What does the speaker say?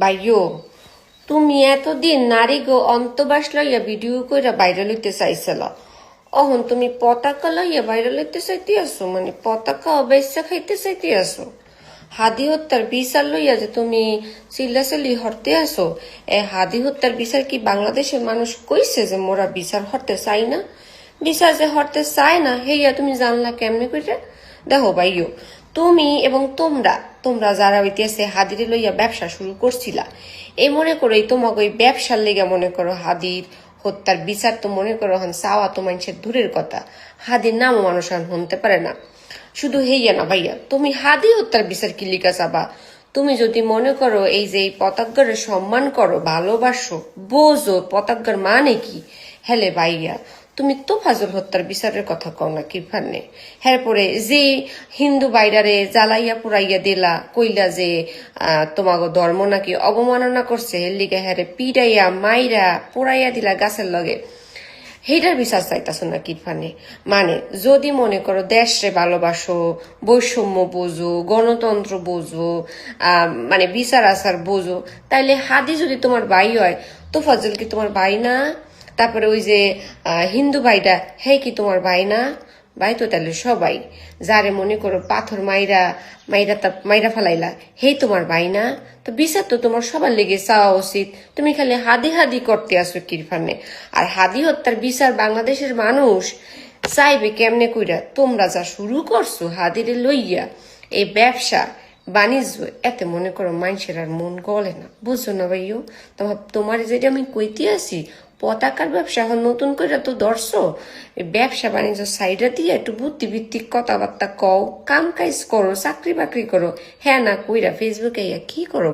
ভাইও তুমি এতদিন নারী গো অন্তবাস লইয়া ভিডিও কইরা ভাইরাল হইতে চাইছিল, অহন তুমি পতাকা লইয়া ভাইরাল হইতে চাইতে আসো, মানে পতাকা অবেশ্যা খাইতে চাইতে আসো। হাদি হত্যার বিচার লইয়া যে তুমি চিল্লাচিল্লি হরতে আসো, হাদি হত্যার বিচার কি বাংলাদেশের মানুষ কইছে যে মোরা বিচার হরতে চাই না? বিচার যে হরতে চায় না হেইয়া তুমি জানলা কেমনে কইরা? দেখো ভাইও, তুমি এবং তোমরা তোমরা যারা হইতেছে হাদিরে লইয়া ব্যবসা শুরু করছিলা, এই মনে করো এই তোমাকে ওই ব্যবসার লেগে মনে করো হাদির হত্যার বিচার তো মনে করো হন চাওয়া তো মানুষের দূরের কথা, হাদির নামও মানুষ হনতে পারে না। শুধু হেইয়া না ভাইয়া, তুমি হাদি হত্যার বিচার কি লিখা চাবা? তুমি যদি মনে করো এই যে এই পতাকার সম্মান করো, ভালোবাসো, বোঝো পতাকার মানে কি, হেলে ভাইয়া তুমি তো ফাজল হত্যার বিচারের কথা কও না কি ফান্নে। এরপরে যে হিন্দু বাইরারে জ্বালাইয়া পুরাইয়া দিলা, কইলা যে তোমাকে ধর্ম নাকি অবমাননা করছে, এর লিগে হ্যারে পিড়াইয়া মাইরা পুরাইয়া দিলা গাছের লগে, হেটার বিচার চাইতেছ না কিরফানে? মানে যদি মনে করো দেশরে ভালোবাসো, বৈষম্য বোঝো, গণতন্ত্র বোঝো, মানে বিচার আচার বোঝো, তাইলে হাদি যদি তোমার ভাই হয় তো ফজল কি তোমার ভাই না? তারপরে ওই যে হিন্দু ভাইটা, হে কি তোমার ভাই না? ভাই তো তাহলে সবাই। যারে মনে করো পাথর মাইরা মাইরা ফেলাইলা, হেই তোমার ভাই না? তো বিচার তো তোমার সবার লেগে চাওয়া উচিত। তুমি খালি হাদি হাদি করতে আসো কিরফানে। আর হাদি হত্যার বিচার বাংলাদেশের মানুষ চাইবে কেমনে কইরা? তোমরা যা শুরু করছো হাদিরে লইয়া এই ব্যবসা বাণিজ্য, এতে মনে করো মানুষের আর মন গলে না, বুঝছো না ভাইও? তোমার যেটা আমি কইতে আসি, পতাকার ব্যবসা এখন নতুন করে তো ধরছো, ব্যবসা বাণিজ্য সাইডে দিয়ে একটু বুদ্ধিভিত্তিক কথাবার্তা কও, কাম কাজ করো, চাকরি বাকরি করো, হ্যাঁ না কইরা ফেসবুকে কি করো?